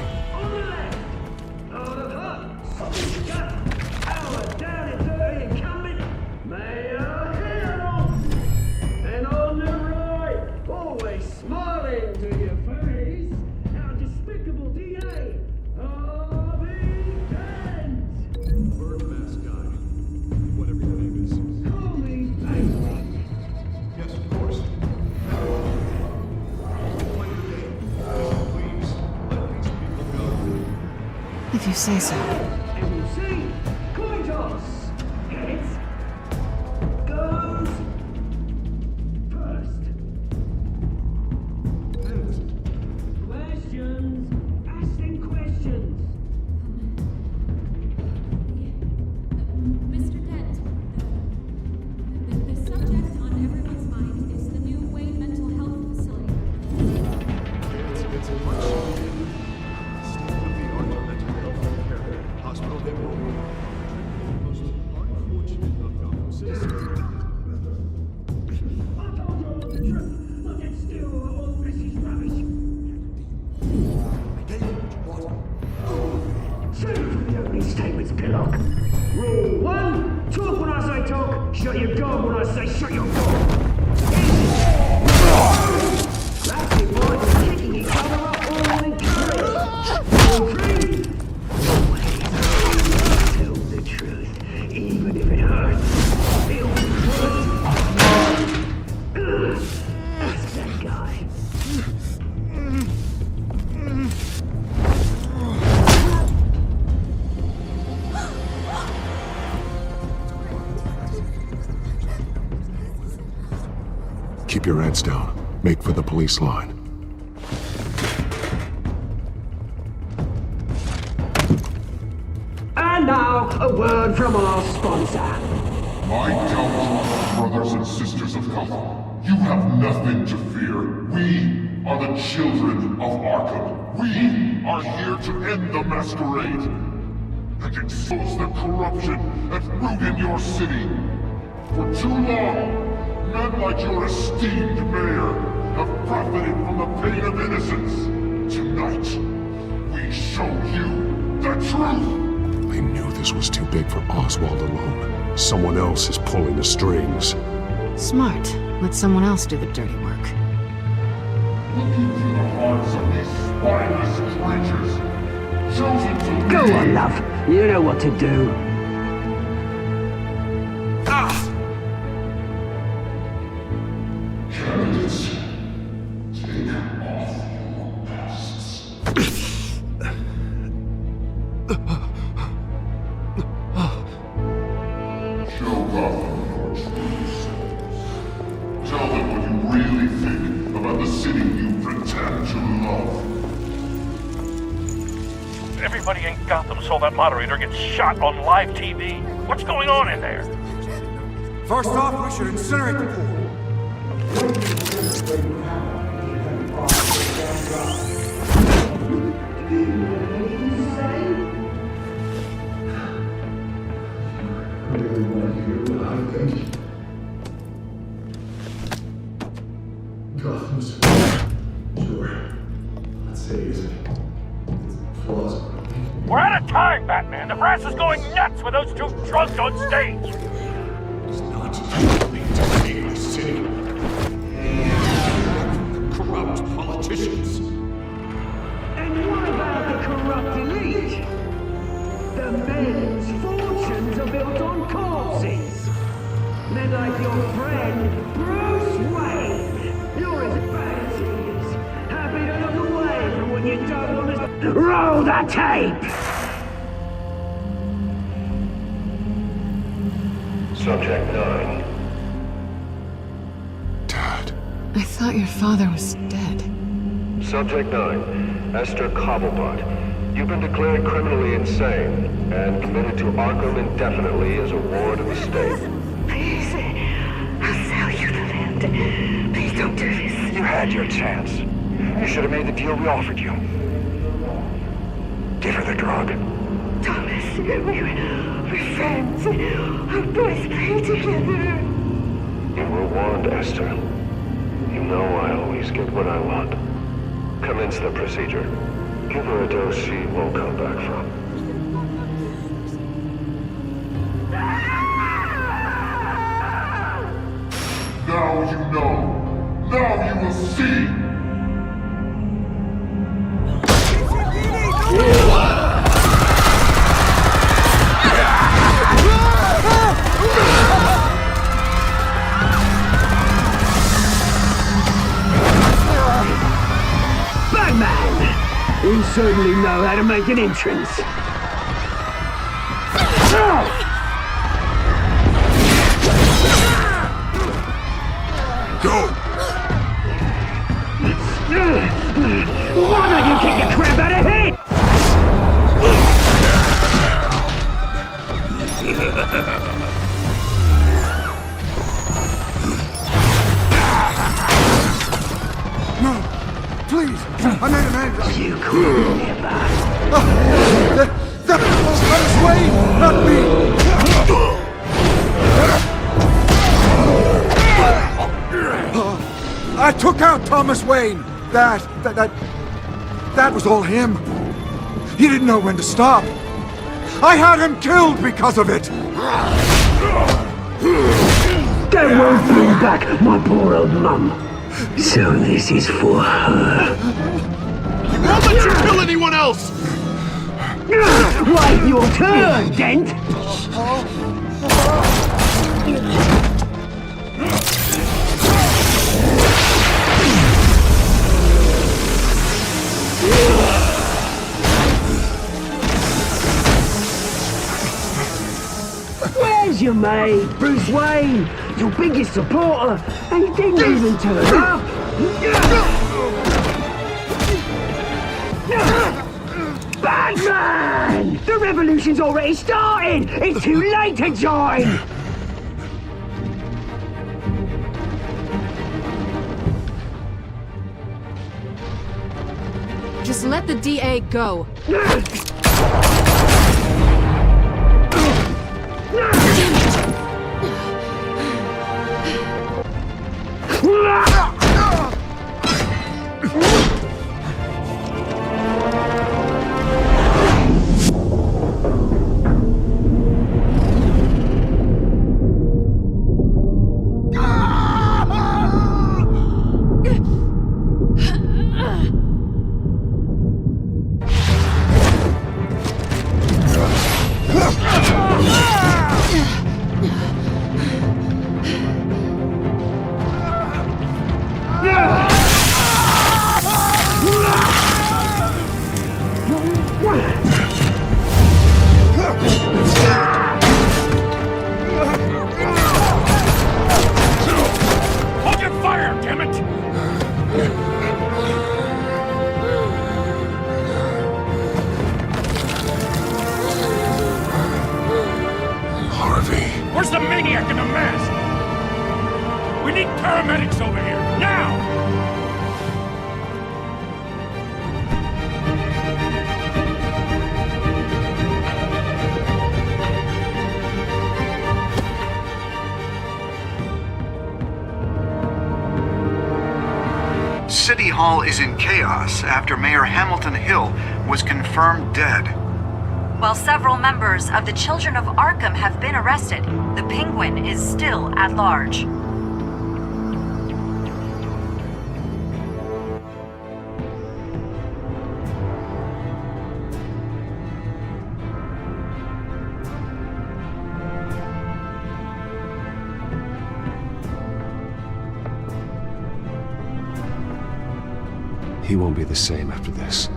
And on the right, always smiling to your face, our despicable DA, Harvey Dent. Bird mask guy. Whatever your name is. Call me baby. Yes, of course. Please, let these people go. If you say so. And you see, coin toss. Heads goes first. Questions. Asking questions. Mr. Dent, the subject on everyone's mind is the new Wayne Mental Health Facility. It's a much state-of-the-art mental health care hospital that will be the most unfortunate of Gotham citizens. I told you all the truth. Look at still all this is rubbish. Two for the opening statements, Pillock. Rule 1, talk when I say talk, shut your gob when I say shut your gob. That's it, boys, kicking each other up all in Rule 3, always tell the truth, even if it hurts. Feel the truth. That's that guy. Keep your heads down. Make for the police line. And now, a word from our sponsor. My downtrodden brothers and sisters of Gotham, you have nothing to fear. We are the children of Arkham. We are here to end the masquerade and expose the corruption that ruined your city. For too long, men like your esteemed mayor have profited from the pain of innocence. Tonight, we show you the truth. I knew this was too big for Oswald alone. Someone else is pulling the strings. Smart. Let someone else do the dirty work. Look into the hearts of these spineless creatures, chosen to Go lead. on, love. You know what to do. Candidates, take off your masks. Show Gotham your true selves. Tell them what you really think about the city you pretend to love. Everybody in Gotham saw that moderator get shot on live TV. What's going on in there? First off, we should incinerate the pool. Gotham's sure. Let's say it's plausible. We're out of time, Batman. The brass is going nuts with those two drunks on stage. It's not maintaining the city. Corrupt politicians. And what about the corrupt elite? The men's fortunes are built on corpses. Men like your friend, Bruce Wayne. You're as bad as he is. Happy to look away from when you don't want to... Roll the tape! Subject 9. I thought your father was dead. Subject 9, Esther Cobblepot. You've been declared criminally insane and committed to Arkham indefinitely as a ward of the state. Please, I'll sell you the land. Please don't do this. You had your chance. You should have made the deal we offered you. Give her the drug. Thomas, we're friends. Our boys play together. You were warned, Esther. You know I always get what I want. Commence the procedure. Give her a dose she won't come back from. Now you know. Now you will see. Batman! You certainly know how to make an entrance. Go! Why don't you kick the crap out of him? No! Please! I made a man! You cruel bastard! That was Thomas Wayne, not me! I took out Thomas Wayne! That was all him. He didn't know when to stop. I had him killed because of it! That won't bring back my poor old mum. So this is for her. He won't let you kill anyone else! Right, your turn, Dent! Where's your mate, Bruce Wayne? Your biggest supporter, and he didn't even turn up! Batman! The revolution's already started! It's too late to join! Just let the DA go. Hold your fire, damn it! Harvey. Where's the maniac in the mask? We need paramedics over here, now! City Hall is in chaos after Mayor Hamilton Hill was confirmed dead. While several members of the Children of Arkham have been arrested, the Penguin is still at large. He won't be the same after this.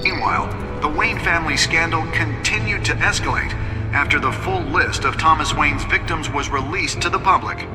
Meanwhile, the Wayne family scandal continued to escalate after the full list of Thomas Wayne's victims was released to the public.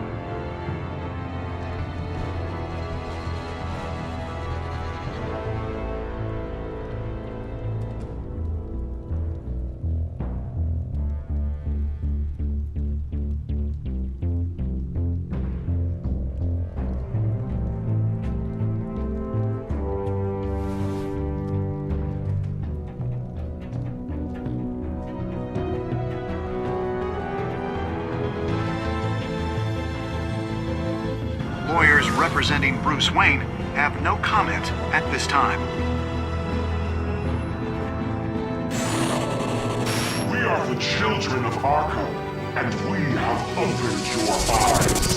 lawyers representing Bruce Wayne have no comment at this time. We are the children of Arkham, and we have opened your eyes.